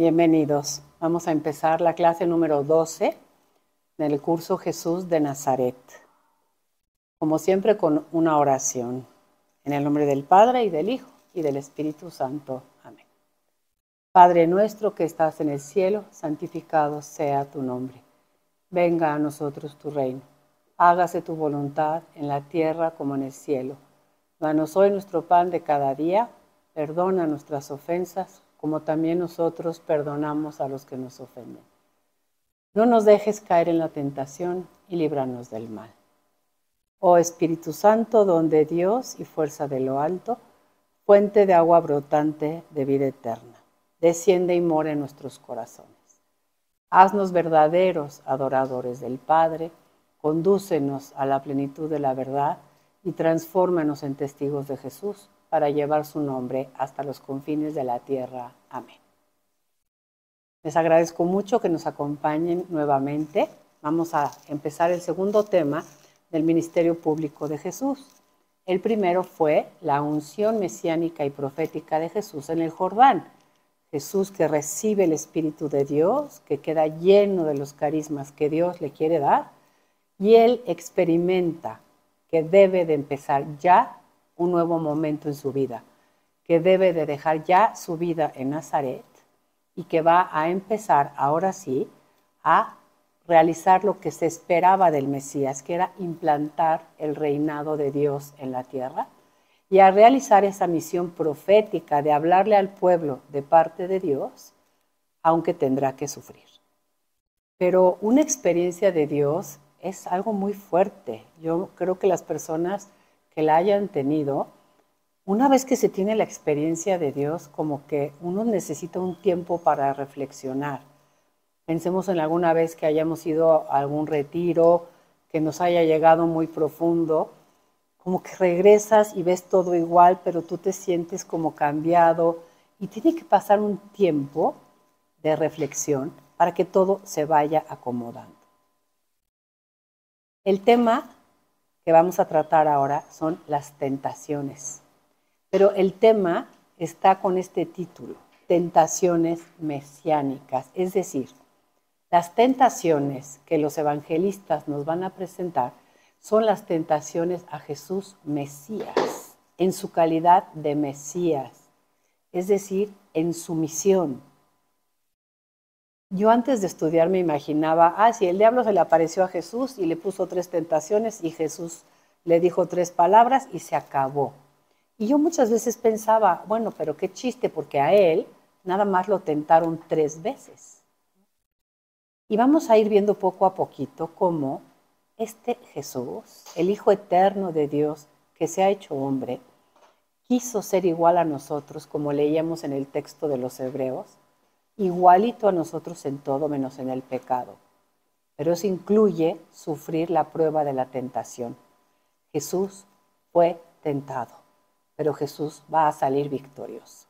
Bienvenidos. Vamos a empezar la clase número 12 del curso Jesús de Nazaret. Como siempre, con una oración. En el nombre del Padre, y del Hijo, y del Espíritu Santo. Amén. Padre nuestro que estás en el cielo, santificado sea tu nombre. Venga a nosotros tu reino. Hágase tu voluntad en la tierra como en el cielo. Danos hoy nuestro pan de cada día. Perdona nuestras ofensas, como también nosotros perdonamos a los que nos ofenden. No nos dejes caer en la tentación y líbranos del mal. Oh Espíritu Santo, don de Dios y fuerza de lo alto, fuente de agua brotante de vida eterna, desciende y mora en nuestros corazones. Haznos verdaderos adoradores del Padre, condúcenos a la plenitud de la verdad y transfórmanos en testigos de Jesús, para llevar su nombre hasta los confines de la tierra. Amén. Les agradezco mucho que nos acompañen nuevamente. Vamos a empezar el segundo tema del ministerio público de Jesús. El primero fue la unción mesiánica y profética de Jesús en el Jordán. Jesús que recibe el Espíritu de Dios, que queda lleno de los carismas que Dios le quiere dar, y él experimenta que debe de empezar ya un nuevo momento en su vida, que debe de dejar ya su vida en Nazaret y que va a empezar ahora sí a realizar lo que se esperaba del Mesías, que era implantar el reinado de Dios en la tierra y a realizar esa misión profética de hablarle al pueblo de parte de Dios, aunque tendrá que sufrir. Pero una experiencia de Dios es algo muy fuerte. Yo creo que las personas que la hayan tenido, una vez que se tiene la experiencia de Dios, como que uno necesita un tiempo para reflexionar. Pensemos en alguna vez que hayamos ido a algún retiro, que nos haya llegado muy profundo, como que regresas y ves todo igual, pero tú te sientes como cambiado y tiene que pasar un tiempo de reflexión para que todo se vaya acomodando. El tema que vamos a tratar ahora son las tentaciones. Pero el tema está con este título, tentaciones mesiánicas. Es decir, las tentaciones que los evangelistas nos van a presentar son las tentaciones a Jesús Mesías, en su calidad de Mesías, es decir, en su misión. Yo antes de estudiar me imaginaba, si el diablo se le apareció a Jesús y le puso 3 tentaciones y Jesús le dijo 3 palabras y se acabó. Y yo muchas veces pensaba, bueno, pero qué chiste, porque a él nada más lo tentaron 3 veces. Y vamos a ir viendo poco a poquito cómo este Jesús, el Hijo eterno de Dios que se ha hecho hombre, quiso ser igual a nosotros, como leíamos en el texto de los Hebreos, igualito a nosotros en todo menos en el pecado. Pero eso incluye sufrir la prueba de la tentación. Jesús fue tentado, pero Jesús va a salir victorioso.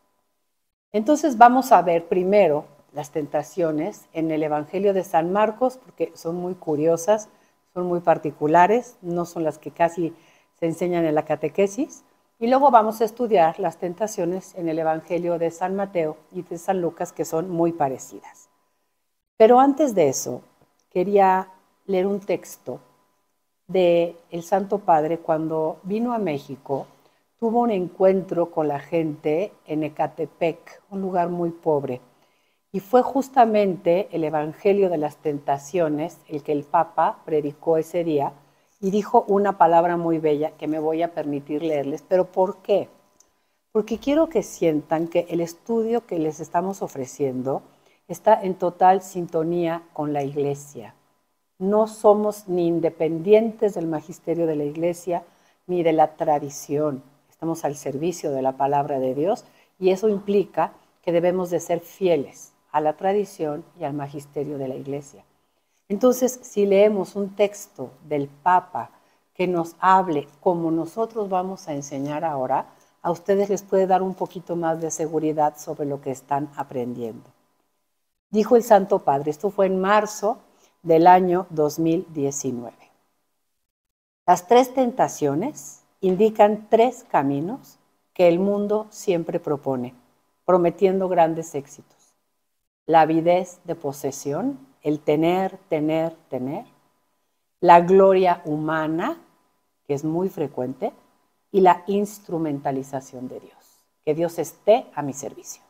Entonces vamos a ver primero las tentaciones en el Evangelio de San Marcos, porque son muy curiosas, son muy particulares, no son las que casi se enseñan en la catequesis. Y luego vamos a estudiar las tentaciones en el Evangelio de San Mateo y de San Lucas, que son muy parecidas. Pero antes de eso, quería leer un texto del Santo Padre cuando vino a México. Tuvo un encuentro con la gente en Ecatepec, un lugar muy pobre. Y fue justamente el Evangelio de las Tentaciones el que el Papa predicó ese día y dijo una palabra muy bella que me voy a permitir leerles. ¿Pero por qué? Porque quiero que sientan que el estudio que les estamos ofreciendo está en total sintonía con la Iglesia. No somos ni independientes del magisterio de la Iglesia ni de la tradición. Estamos al servicio de la palabra de Dios y eso implica que debemos de ser fieles a la tradición y al magisterio de la Iglesia. Entonces, si leemos un texto del Papa que nos hable como nosotros vamos a enseñar ahora, a ustedes les puede dar un poquito más de seguridad sobre lo que están aprendiendo. Dijo el Santo Padre, esto fue en marzo del año 2019. Las 3 tentaciones indican 3 caminos que el mundo siempre propone, prometiendo grandes éxitos. la avidez de posesión, el tener, la gloria humana, que es muy frecuente, y la instrumentalización de Dios, que Dios esté a mi servicio.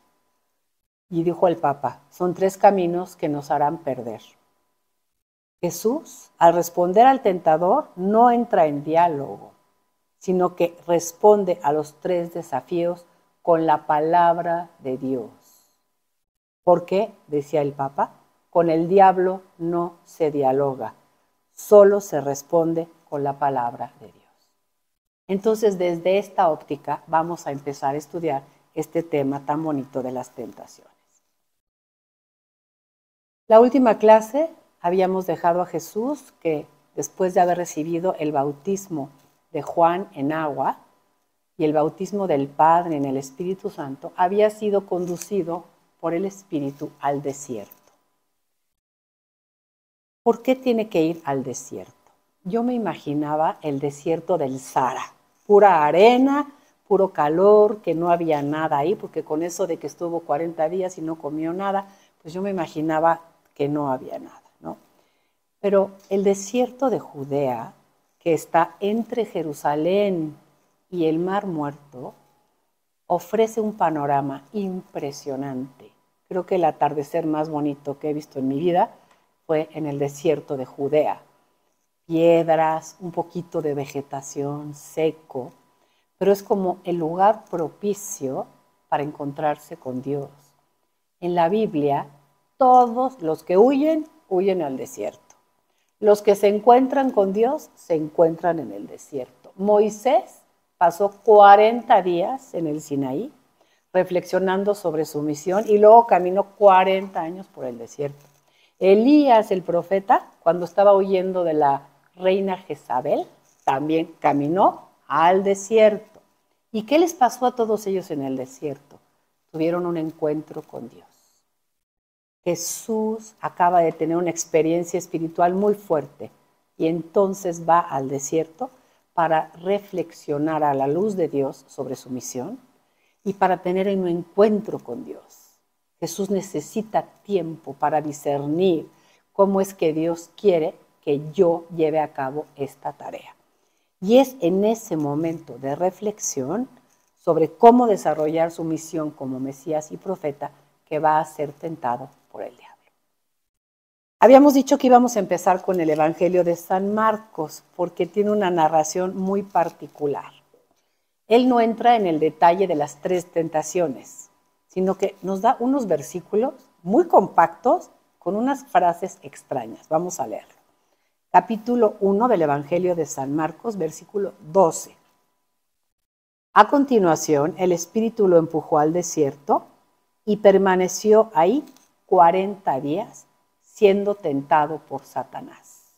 Y dijo el Papa, son 3 caminos que nos harán perder. Jesús, al responder al tentador, no entra en diálogo, sino que responde a los 3 desafíos con la palabra de Dios. ¿Por qué? Decía el Papa, con el diablo no se dialoga, solo se responde con la palabra de Dios. Entonces, desde esta óptica vamos a empezar a estudiar este tema tan bonito de las tentaciones. La última clase habíamos dejado a Jesús que después de haber recibido el bautismo de Juan en agua y el bautismo del Padre en el Espíritu Santo, había sido conducido por el Espíritu al desierto. ¿Por qué tiene que ir al desierto? Yo me imaginaba el desierto del Sahara, pura arena, puro calor, que no había nada ahí, porque con eso de que estuvo 40 días y no comió nada, pues yo me imaginaba que no había nada, ¿no? Pero el desierto de Judea, que está entre Jerusalén y el Mar Muerto, ofrece un panorama impresionante. Creo que el atardecer más bonito que he visto en mi vida fue en el desierto de Judea. Piedras, un poquito de vegetación, seco, pero es como el lugar propicio para encontrarse con Dios. En la Biblia, todos los que huyen, huyen al desierto. Los que se encuentran con Dios, se encuentran en el desierto. Moisés pasó 40 días en el Sinaí, reflexionando sobre su misión, y luego caminó 40 años por el desierto. Elías, el profeta, cuando estaba huyendo de la reina Jezabel, también caminó al desierto. ¿Y qué les pasó a todos ellos en el desierto? Tuvieron un encuentro con Dios. Jesús acaba de tener una experiencia espiritual muy fuerte y entonces va al desierto para reflexionar a la luz de Dios sobre su misión y para tener un encuentro con Dios. Jesús necesita tiempo para discernir cómo es que Dios quiere que yo lleve a cabo esta tarea. Y es en ese momento de reflexión sobre cómo desarrollar su misión como Mesías y profeta que va a ser tentado por el diablo. Habíamos dicho que íbamos a empezar con el Evangelio de San Marcos porque tiene una narración muy particular. Él no entra en el detalle de las 3 tentaciones, sino que nos da unos versículos muy compactos con unas frases extrañas. Vamos a leerlo. Capítulo 1 del Evangelio de San Marcos, versículo 12. A continuación, el Espíritu lo empujó al desierto y permaneció ahí 40 días siendo tentado por Satanás.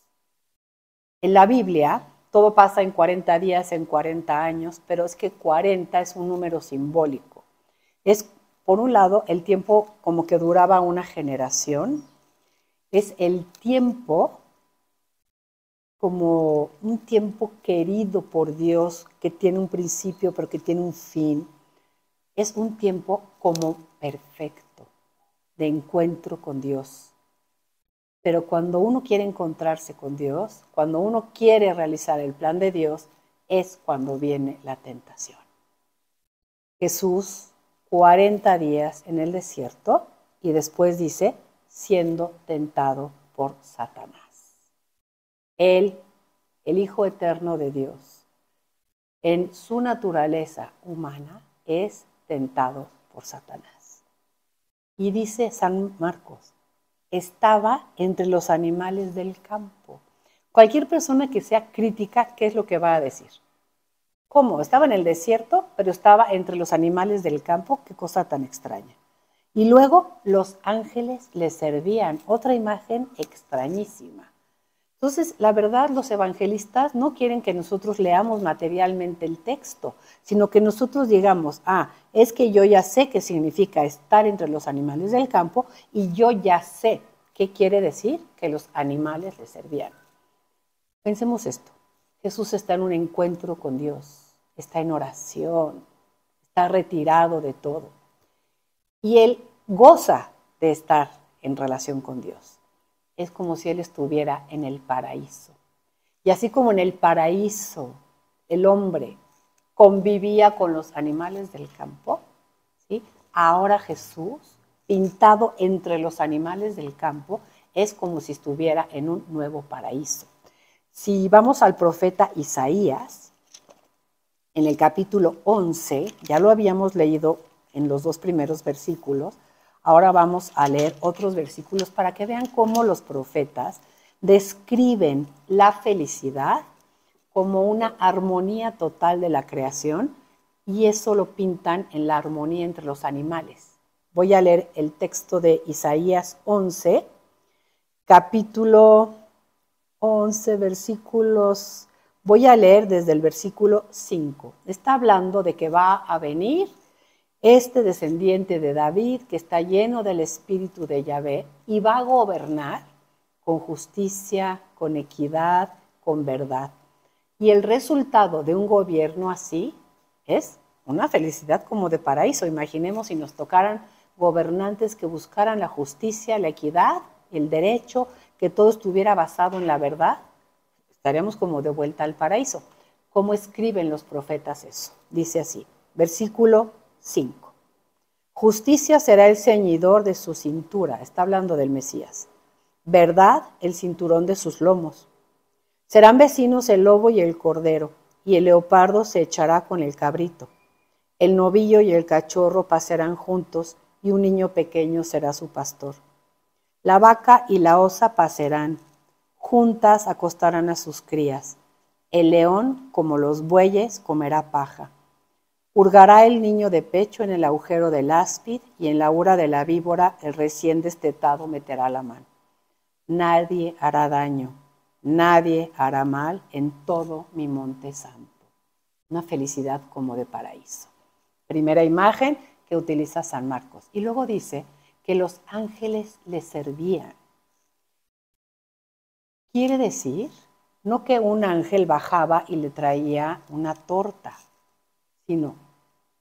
En la Biblia, todo pasa en 40 días, en 40 años, pero es que 40 es un número simbólico. Es, por un lado, el tiempo como que duraba una generación, es el tiempo como un tiempo querido por Dios, que tiene un principio, pero que tiene un fin. Es un tiempo como perfecto, de encuentro con Dios. Pero cuando uno quiere encontrarse con Dios, cuando uno quiere realizar el plan de Dios, es cuando viene la tentación. Jesús, 40 días en el desierto, y después dice, siendo tentado por Satanás. Él, el Hijo Eterno de Dios, en su naturaleza humana, es tentado por Satanás. Y dice San Marcos, estaba entre los animales del campo. Cualquier persona que sea crítica, ¿qué es lo que va a decir? ¿Cómo? Estaba en el desierto, pero estaba entre los animales del campo. Qué cosa tan extraña. Y luego los ángeles le servían. Otra imagen extrañísima. Entonces, la verdad, los evangelistas no quieren que nosotros leamos materialmente el texto, sino que nosotros digamos, es que yo ya sé qué significa estar entre los animales del campo y yo ya sé qué quiere decir que los animales le servían. Pensemos esto. Jesús está en un encuentro con Dios, está en oración, está retirado de todo. Y él goza de estar en relación con Dios. Es como si Él estuviera en el paraíso. Y así como en el paraíso el hombre convivía con los animales del campo, ¿sí? Ahora Jesús, pintado entre los animales del campo, es como si estuviera en un nuevo paraíso. Si vamos al profeta Isaías, en el capítulo 11, ya lo habíamos leído en los 2 primeros versículos, ahora vamos a leer otros versículos para que vean cómo los profetas describen la felicidad como una armonía total de la creación, y eso lo pintan en la armonía entre los animales. Voy a leer el texto de Isaías 11, capítulo 11, versículos. Voy a leer desde el versículo 5. Está hablando de que va a venir este descendiente de David que está lleno del espíritu de Yahvé y va a gobernar con justicia, con equidad, con verdad. Y el resultado de un gobierno así es una felicidad como de paraíso. Imaginemos si nos tocaran gobernantes que buscaran la justicia, la equidad, el derecho, que todo estuviera basado en la verdad. Estaríamos como de vuelta al paraíso. ¿Cómo escriben los profetas eso? Dice así, versículo 5. Justicia será el ceñidor de su cintura, está hablando del Mesías. Verdad, el cinturón de sus lomos. Serán vecinos el lobo y el cordero, y el leopardo se echará con el cabrito. El novillo y el cachorro pasarán juntos, y un niño pequeño será su pastor. La vaca y la osa pasarán, juntas acostarán a sus crías. El león, como los bueyes, comerá paja. Hurgará el niño de pecho en el agujero del áspid, y en la ura de la víbora el recién destetado meterá la mano. Nadie hará daño, nadie hará mal en todo mi monte santo. Una felicidad como de paraíso. Primera imagen que utiliza San Marcos. Y luego dice que los ángeles le servían. Quiere decir, no que un ángel bajaba y le traía una torta, sino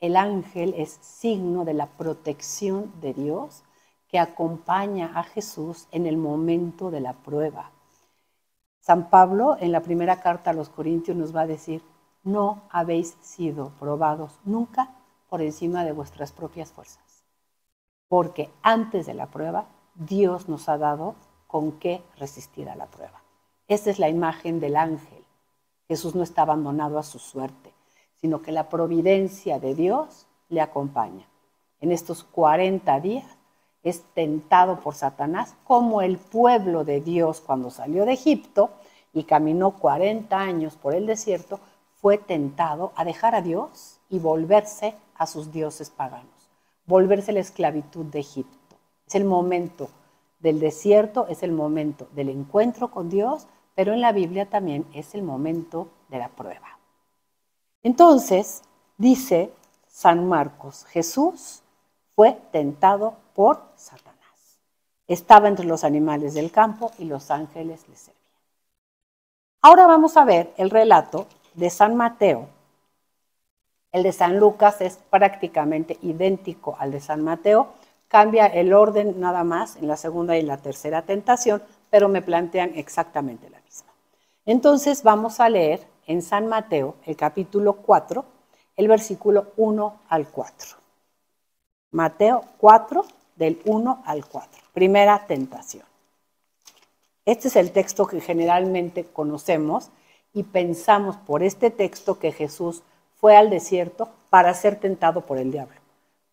el ángel es signo de la protección de Dios que acompaña a Jesús en el momento de la prueba. San Pablo, en la primera carta a los Corintios, nos va a decir, no habéis sido probados nunca por encima de vuestras propias fuerzas, porque antes de la prueba, Dios nos ha dado con qué resistir a la prueba. Esa es la imagen del ángel. Jesús no está abandonado a su suerte, sino que la providencia de Dios le acompaña. En estos 40 días es tentado por Satanás, como el pueblo de Dios cuando salió de Egipto y caminó 40 años por el desierto, fue tentado a dejar a Dios y volverse a sus dioses paganos, volverse a la esclavitud de Egipto. Es el momento del desierto, es el momento del encuentro con Dios, pero en la Biblia también es el momento de la prueba. Entonces, dice San Marcos, Jesús fue tentado por Satanás. Estaba entre los animales del campo y los ángeles le servían. Ahora vamos a ver el relato de San Mateo. El de San Lucas es prácticamente idéntico al de San Mateo, cambia el orden nada más en la segunda y la tercera tentación, pero me plantean exactamente la misma. Entonces vamos a leer en San Mateo el capítulo 4, el versículo 1 al 4. Mateo 4, del 1 al 4. Primera tentación. Este es el texto que generalmente conocemos y pensamos por este texto que Jesús fue al desierto para ser tentado por el diablo.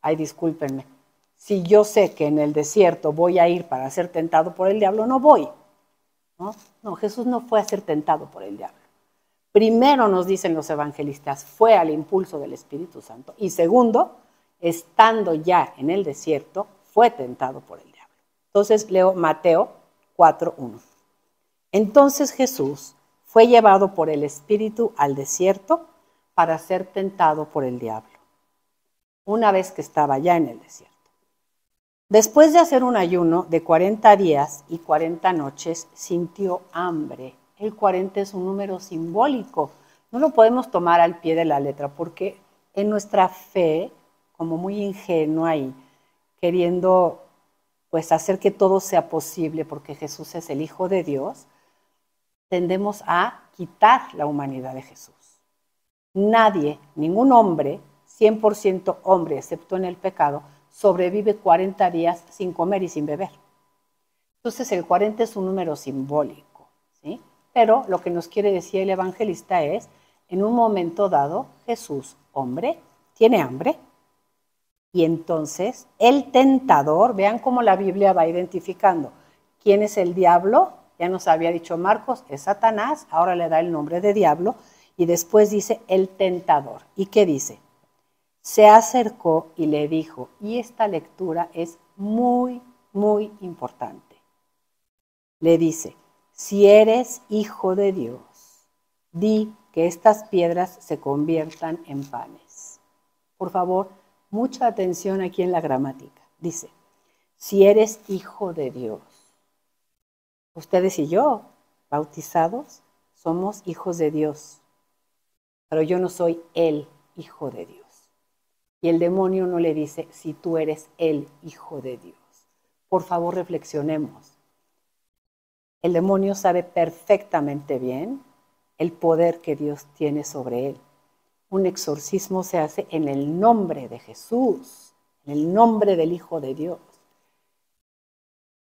Ay, discúlpenme. Si yo sé que en el desierto voy a ir para ser tentado por el diablo, no voy. No, Jesús no fue a ser tentado por el diablo. Primero, nos dicen los evangelistas, fue al impulso del Espíritu Santo. Y segundo, estando ya en el desierto, fue tentado por el diablo. Entonces leo Mateo 4:1. Entonces Jesús fue llevado por el Espíritu al desierto para ser tentado por el diablo, una vez que estaba ya en el desierto. Después de hacer un ayuno de 40 días y 40 noches, sintió hambre. El 40 es un número simbólico. No lo podemos tomar al pie de la letra porque en nuestra fe, como muy ingenua y queriendo pues hacer que todo sea posible porque Jesús es el Hijo de Dios, tendemos a quitar la humanidad de Jesús. Nadie, ningún hombre, 100% hombre, excepto en el pecado, sobrevive 40 días sin comer y sin beber. Entonces el 40 es un número simbólico, ¿sí? Pero lo que nos quiere decir el evangelista es, en un momento dado, Jesús, hombre, tiene hambre, y entonces el tentador, vean cómo la Biblia va identificando quién es el diablo, ya nos había dicho Marcos, es Satanás, ahora le da el nombre de diablo, y después dice el tentador. ¿Y qué dice? Se acercó y le dijo, y esta lectura es muy, muy importante. Le dice, si eres hijo de Dios, di que estas piedras se conviertan en panes. Por favor, mucha atención aquí en la gramática. Dice, si eres hijo de Dios. Ustedes y yo, bautizados, somos hijos de Dios. Pero yo no soy el hijo de Dios. Y el demonio no le dice, si tú eres el hijo de Dios. Por favor, reflexionemos. El demonio sabe perfectamente bien el poder que Dios tiene sobre él. Un exorcismo se hace en el nombre de Jesús, en el nombre del Hijo de Dios.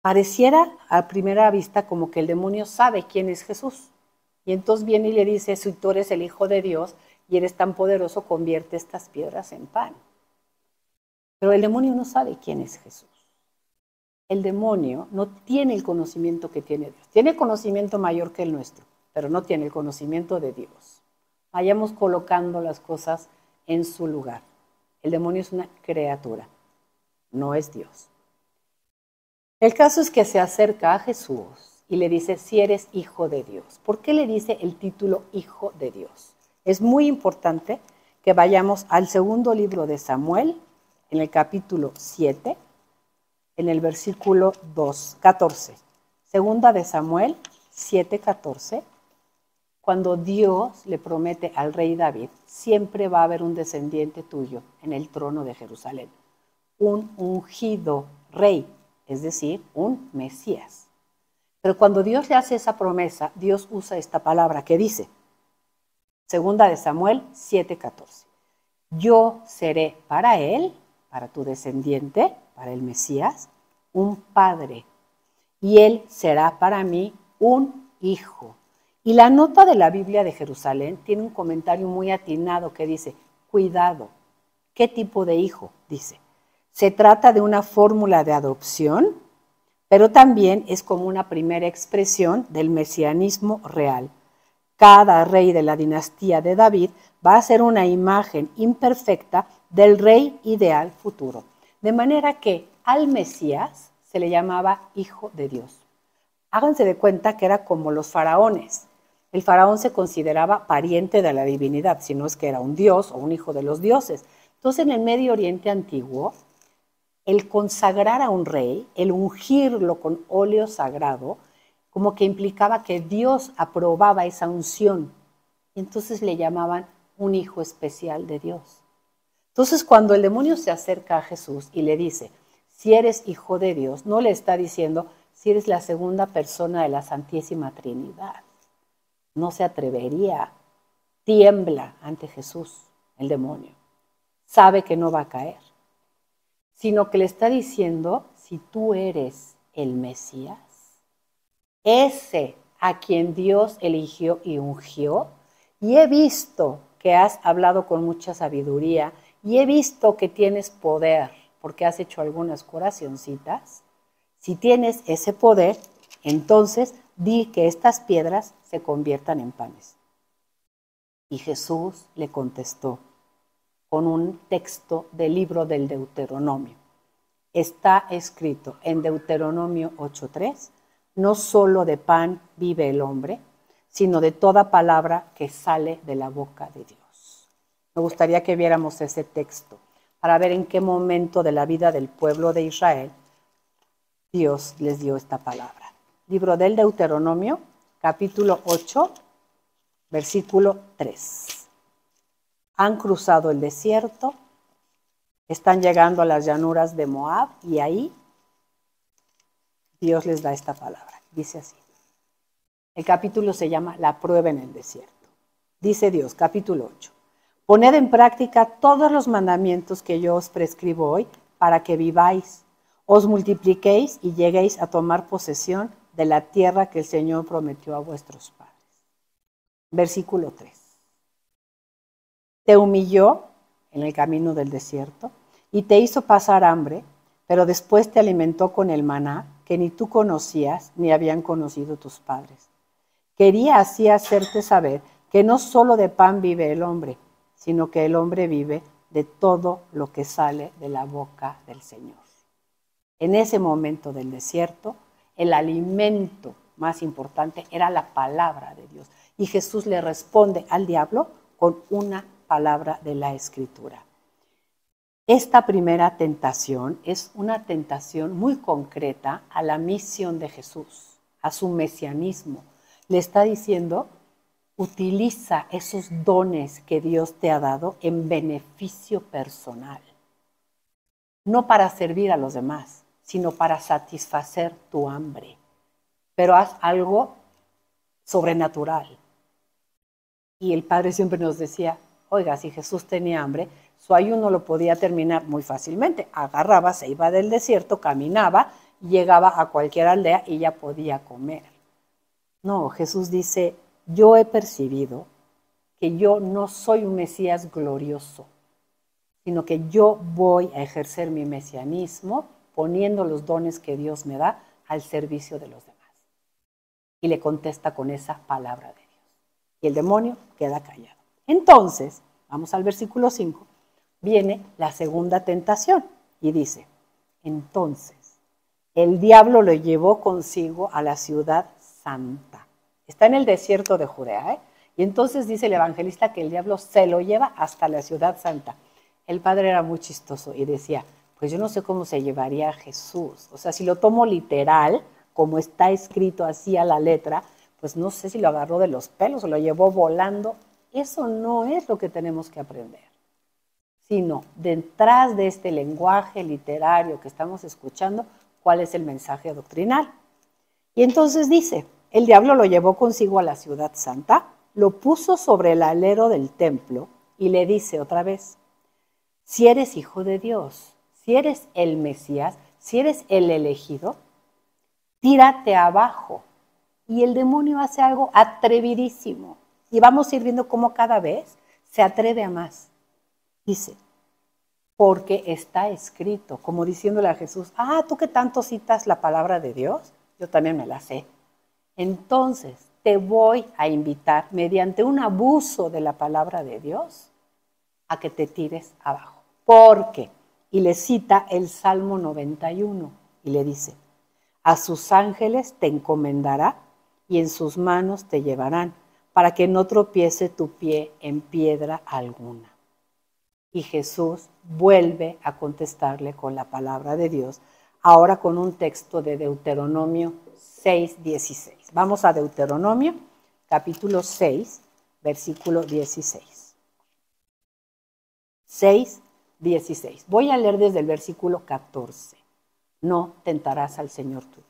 Pareciera a primera vista como que el demonio sabe quién es Jesús. Y entonces viene y le dice, si tú eres el Hijo de Dios y eres tan poderoso, convierte estas piedras en pan. Pero el demonio no sabe quién es Jesús. El demonio no tiene el conocimiento que tiene Dios. Tiene conocimiento mayor que el nuestro, pero no tiene el conocimiento de Dios. Vayamos colocando las cosas en su lugar. El demonio es una criatura, no es Dios. El caso es que se acerca a Jesús y le dice, si eres hijo de Dios. ¿Por qué le dice el título hijo de Dios? Es muy importante que vayamos al segundo libro de Samuel, en el capítulo 7, en el versículo 14. Segunda de Samuel 7:14. Cuando Dios le promete al rey David, siempre va a haber un descendiente tuyo en el trono de Jerusalén. Un ungido rey, es decir, un Mesías. Pero cuando Dios le hace esa promesa, Dios usa esta palabra que dice, segunda de Samuel 7:14. Yo seré para él, para tu descendiente, para el Mesías, un padre, y él será para mí un hijo. Y la nota de la Biblia de Jerusalén tiene un comentario muy atinado que dice, cuidado, ¿qué tipo de hijo? Dice, se trata de una fórmula de adopción, pero también es como una primera expresión del mesianismo real. Cada rey de la dinastía de David va a ser una imagen imperfecta del rey ideal futuro. De manera que al Mesías se le llamaba hijo de Dios. Háganse de cuenta que era como los faraones. El faraón se consideraba pariente de la divinidad, si no es que era un dios o un hijo de los dioses. Entonces, en el Medio Oriente antiguo, el consagrar a un rey, el ungirlo con óleo sagrado, como que implicaba que Dios aprobaba esa unción. Y entonces le llamaban un hijo especial de Dios. Entonces, cuando el demonio se acerca a Jesús y le dice, si eres hijo de Dios, no le está diciendo si eres la segunda persona de la Santísima Trinidad. No se atrevería, tiembla ante Jesús, el demonio. Sabe que no va a caer, sino que le está diciendo, si tú eres el Mesías, ese a quien Dios eligió y ungió, y he visto que has hablado con mucha sabiduría, y he visto que tienes poder, porque has hecho algunas curacioncitas. Si tienes ese poder, entonces di que estas piedras se conviertan en panes. Y Jesús le contestó con un texto del libro del Deuteronomio. Está escrito en Deuteronomio 8:3, no solo de pan vive el hombre, sino de toda palabra que sale de la boca de Dios. Me gustaría que viéramos ese texto para ver en qué momento de la vida del pueblo de Israel Dios les dio esta palabra. Libro del Deuteronomio, capítulo 8, versículo 3. Han cruzado el desierto, están llegando a las llanuras de Moab y ahí Dios les da esta palabra. Dice así. El capítulo se llama La prueba en el desierto. Dice Dios, capítulo 8. Poned en práctica todos los mandamientos que yo os prescribo hoy para que viváis, os multipliquéis y lleguéis a tomar posesión de la tierra que el Señor prometió a vuestros padres. Versículo 3. Te humilló en el camino del desierto y te hizo pasar hambre, pero después te alimentó con el maná que ni tú conocías ni habían conocido tus padres. Quería así hacerte saber que no solo de pan vive el hombre, sino que el hombre vive de todo lo que sale de la boca del Señor. En ese momento del desierto, el alimento más importante era la palabra de Dios. Y Jesús le responde al diablo con una palabra de la Escritura. Esta primera tentación es una tentación muy concreta a la misión de Jesús, a su mesianismo. Le está diciendo, utiliza esos dones que Dios te ha dado en beneficio personal. No para servir a los demás, sino para satisfacer tu hambre. Pero haz algo sobrenatural. Y el Padre siempre nos decía, oiga, si Jesús tenía hambre, su ayuno lo podía terminar muy fácilmente. Agarraba, se iba del desierto, caminaba, llegaba a cualquier aldea y ya podía comer. No, Jesús dice, yo he percibido que yo no soy un Mesías glorioso, sino que yo voy a ejercer mi mesianismo poniendo los dones que Dios me da al servicio de los demás. Y le contesta con esa palabra de Dios. Y el demonio queda callado. Entonces, vamos al versículo 5, viene la segunda tentación y dice, entonces, el diablo lo llevó consigo a la ciudad santa. Está en el desierto de Judea, ¿eh? Y entonces dice el evangelista que el diablo se lo lleva hasta la ciudad santa. El padre era muy chistoso y decía, pues yo no sé cómo se llevaría a Jesús. O sea, si lo tomo literal, como está escrito así a la letra, pues no sé si lo agarró de los pelos o lo llevó volando. Eso no es lo que tenemos que aprender, sino detrás de este lenguaje literario que estamos escuchando, ¿cuál es el mensaje doctrinal? Y entonces dice, el diablo lo llevó consigo a la ciudad santa, lo puso sobre el alero del templo y le dice otra vez, si eres hijo de Dios, si eres el Mesías, si eres el elegido, tírate abajo. Y el demonio hace algo atrevidísimo. Y vamos a ir viendo cómo cada vez se atreve a más. Dice, porque está escrito, como diciéndole a Jesús, tú que tanto citas la palabra de Dios, yo también me la sé. Entonces te voy a invitar, mediante un abuso de la palabra de Dios, a que te tires abajo. Porque, y le cita el Salmo 91, y le dice, a sus ángeles te encomendará y en sus manos te llevarán, para que no tropiece tu pie en piedra alguna. Y Jesús vuelve a contestarle con la palabra de Dios, ahora con un texto de Deuteronomio 6:16. Vamos a Deuteronomio, capítulo 6, versículo 16. 6:16. Voy a leer desde el versículo 14. No tentarás al Señor tu Dios.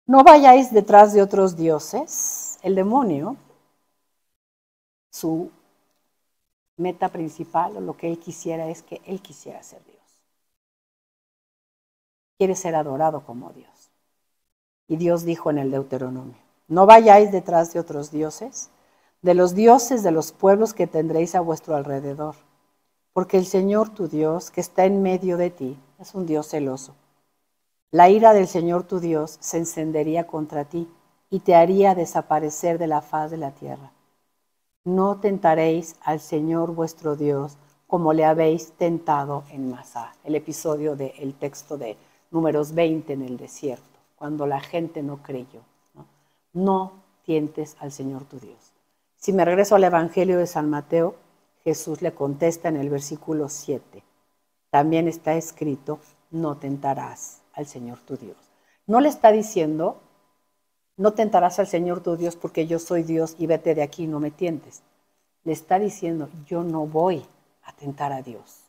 No vayáis detrás de otros dioses. El demonio, su meta principal o lo que él quisiera es que él quisiera ser Dios. Quiere ser adorado como Dios. Y Dios dijo en el Deuteronomio, no vayáis detrás de otros dioses, de los dioses de los pueblos que tendréis a vuestro alrededor, porque el Señor tu Dios, que está en medio de ti, es un Dios celoso. La ira del Señor tu Dios se encendería contra ti y te haría desaparecer de la faz de la tierra. No tentaréis al Señor vuestro Dios como le habéis tentado en Masá. El episodio del texto de Números 20 en el desierto, cuando la gente no creyó. No tientes al Señor tu Dios. Si me regreso al Evangelio de San Mateo, Jesús le contesta en el versículo 7. También está escrito, no tentarás al Señor tu Dios. No le está diciendo, no tentarás al Señor tu Dios porque yo soy Dios y vete de aquí, no me tientes. Le está diciendo, yo no voy a tentar a Dios.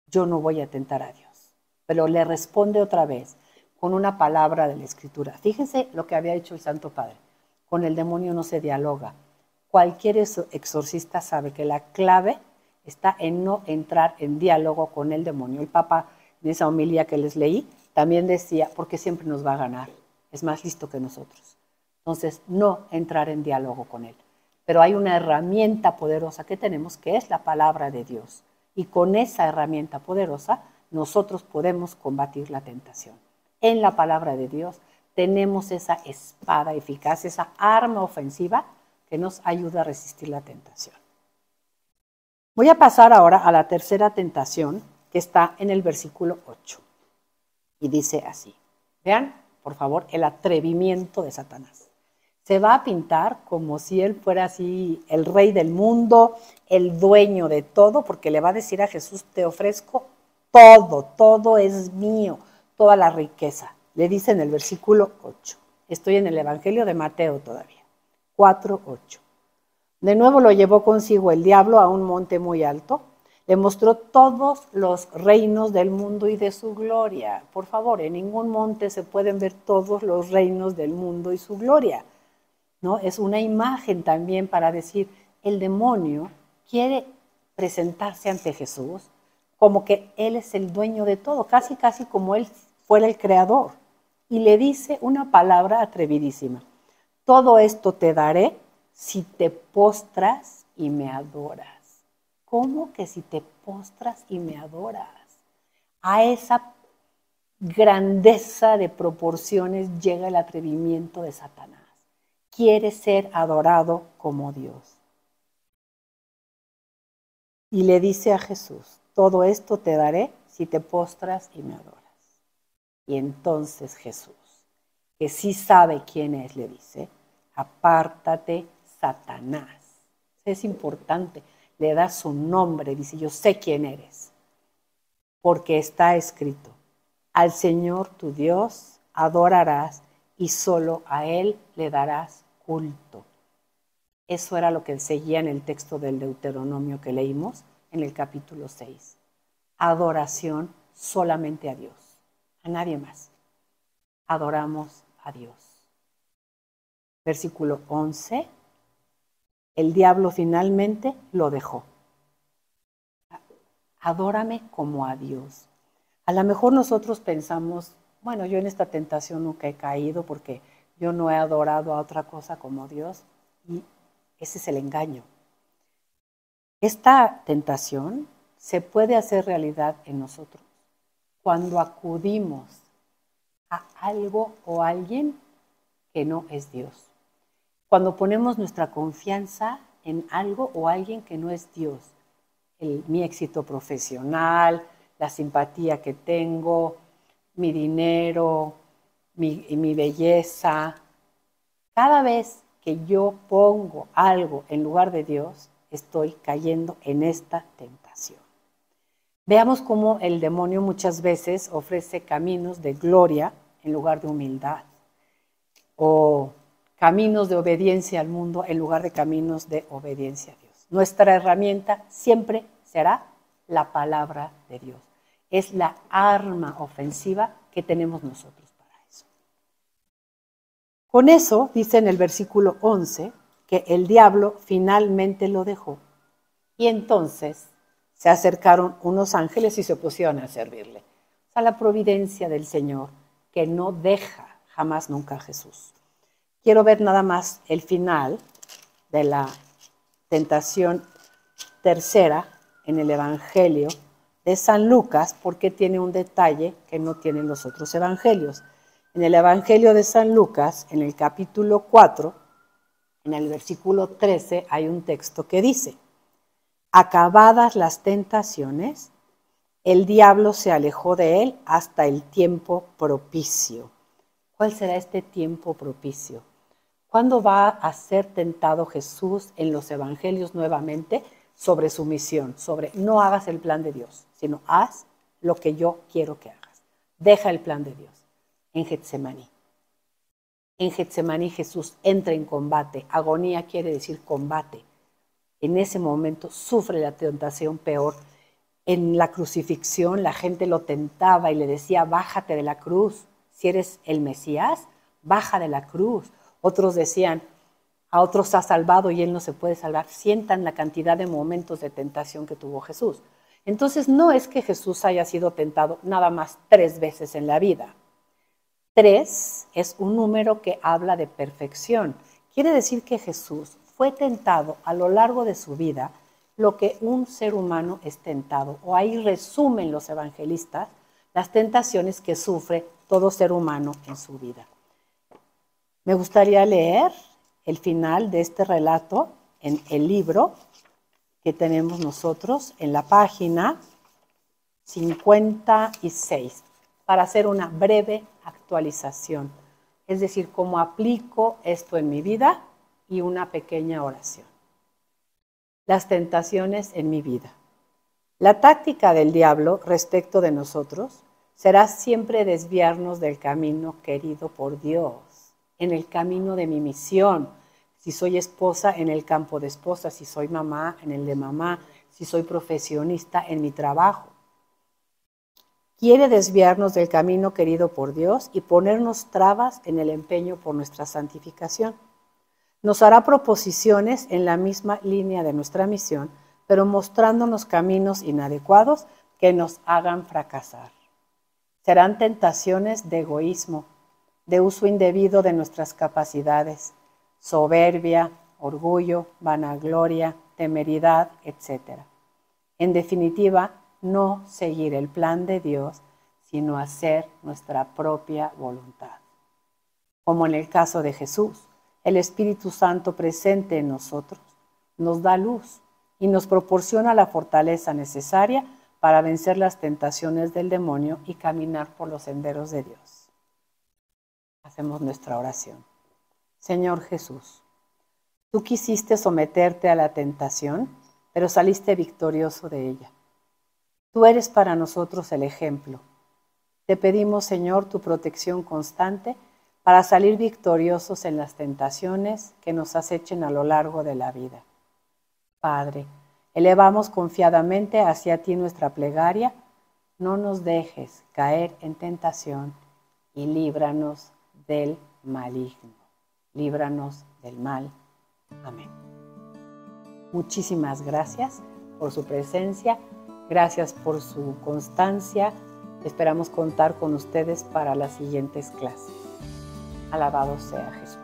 Yo no voy a tentar a Dios. Pero le responde otra vez, con una palabra de la Escritura. Fíjense lo que había hecho el Santo Padre. Con el demonio no se dialoga. Cualquier exorcista sabe que la clave está en no entrar en diálogo con el demonio. El Papa, en esa homilía que les leí, también decía, porque siempre nos va a ganar, es más listo que nosotros. Entonces, no entrar en diálogo con él. Pero hay una herramienta poderosa que tenemos, que es la palabra de Dios. Y con esa herramienta poderosa, nosotros podemos combatir la tentación. En la palabra de Dios tenemos esa espada eficaz, esa arma ofensiva que nos ayuda a resistir la tentación. Voy a pasar ahora a la tercera tentación, que está en el versículo 8. Y dice así. Vean, por favor, el atrevimiento de Satanás. Se va a pintar como si él fuera así el rey del mundo, el dueño de todo, porque le va a decir a Jesús, te ofrezco todo, todo es mío, toda la riqueza. Le dice en el versículo 8. Estoy en el Evangelio de Mateo todavía. 4:8. De nuevo lo llevó consigo el diablo a un monte muy alto. Le mostró todos los reinos del mundo y de su gloria. Por favor, en ningún monte se pueden ver todos los reinos del mundo y su gloria, ¿no? Es una imagen también para decir, el demonio quiere presentarse ante Jesús como que Él es el dueño de todo, casi como Él fuera el creador. Y le dice una palabra atrevidísima. Todo esto te daré si te postras y me adoras. ¿Cómo que si te postras y me adoras? A esa grandeza de proporciones llega el atrevimiento de Satanás. Quiere ser adorado como Dios. Y le dice a Jesús, todo esto te daré si te postras y me adoras. Y entonces Jesús, que sí sabe quién es, le dice, apártate, Satanás. Es importante, le da su nombre, dice, yo sé quién eres, porque está escrito, al Señor tu Dios adorarás y solo a Él le darás culto. Eso era lo que seguía en el texto del Deuteronomio que leímos en el capítulo 6. Adoración solamente a Dios, a nadie más. Adoramos a Dios. Versículo 11. El diablo finalmente lo dejó. Adórame como a Dios. A lo mejor nosotros pensamos, bueno, yo en esta tentación nunca he caído porque yo no he adorado a otra cosa como Dios. Y ese es el engaño. Esta tentación se puede hacer realidad en nosotros cuando acudimos a algo o a alguien que no es Dios. Cuando ponemos nuestra confianza en algo o alguien que no es Dios. Mi éxito profesional, la simpatía que tengo, mi dinero, mi belleza. Cada vez que yo pongo algo en lugar de Dios, estoy cayendo en esta tentación. Veamos cómo el demonio muchas veces ofrece caminos de gloria en lugar de humildad, o caminos de obediencia al mundo en lugar de caminos de obediencia a Dios. Nuestra herramienta siempre será la palabra de Dios. Es la arma ofensiva que tenemos nosotros para eso. Con eso, dice en el versículo 11, que el diablo finalmente lo dejó. Y entonces se acercaron unos ángeles y se pusieron a servirle. O sea, la providencia del Señor, que no deja jamás nunca a Jesús. Quiero ver nada más el final de la tentación tercera en el Evangelio de San Lucas, porque tiene un detalle que no tienen los otros evangelios. En el Evangelio de San Lucas, en el capítulo 4, en el versículo 13, hay un texto que dice, acabadas las tentaciones, el diablo se alejó de él hasta el tiempo propicio. ¿Cuál será este tiempo propicio? ¿Cuándo va a ser tentado Jesús en los evangelios nuevamente sobre su misión? Sobre no hagas el plan de Dios, sino haz lo que yo quiero que hagas. Deja el plan de Dios. En Getsemaní. En Getsemaní Jesús entra en combate. Agonía quiere decir combate. En ese momento sufre la tentación peor. En la crucifixión la gente lo tentaba y le decía, bájate de la cruz. si eres el Mesías, baja de la cruz. Otros decían, a otros ha salvado y él no se puede salvar. Sientan la cantidad de momentos de tentación que tuvo Jesús. Entonces no es que Jesús haya sido tentado nada más 3 veces en la vida. 3 es un número que habla de perfección. Quiere decir que Jesús fue tentado a lo largo de su vida lo que un ser humano es tentado. O ahí resumen los evangelistas las tentaciones que sufre todo ser humano en su vida. Me gustaría leer el final de este relato en el libro que tenemos nosotros en la página 56 para hacer una breve actualización. Es decir, cómo aplico esto en mi vida y una pequeña oración. Las tentaciones en mi vida. La táctica del diablo respecto de nosotros será siempre desviarnos del camino querido por Dios, en el camino de mi misión. Si soy esposa, en el campo de esposa. Si soy mamá, en el de mamá. Si soy profesionista, en mi trabajo. Quiere desviarnos del camino querido por Dios y ponernos trabas en el empeño por nuestra santificación. Nos hará proposiciones en la misma línea de nuestra misión, pero mostrándonos caminos inadecuados que nos hagan fracasar. Serán tentaciones de egoísmo, de uso indebido de nuestras capacidades, soberbia, orgullo, vanagloria, temeridad, etc. En definitiva, no seguir el plan de Dios, sino hacer nuestra propia voluntad. Como en el caso de Jesús, el Espíritu Santo presente en nosotros nos da luz y nos proporciona la fortaleza necesaria para vencer las tentaciones del demonio y caminar por los senderos de Dios. Hacemos nuestra oración. Señor Jesús, tú quisiste someterte a la tentación, pero saliste victorioso de ella. Tú eres para nosotros el ejemplo. Te pedimos, Señor, tu protección constante para salir victoriosos en las tentaciones que nos acechen a lo largo de la vida. Padre, elevamos confiadamente hacia ti nuestra plegaria. No nos dejes caer en tentación y líbranos del maligno. Líbranos del mal. Amén. Muchísimas gracias por su presencia. Gracias por su constancia. Esperamos contar con ustedes para las siguientes clases. Alabado sea Jesús.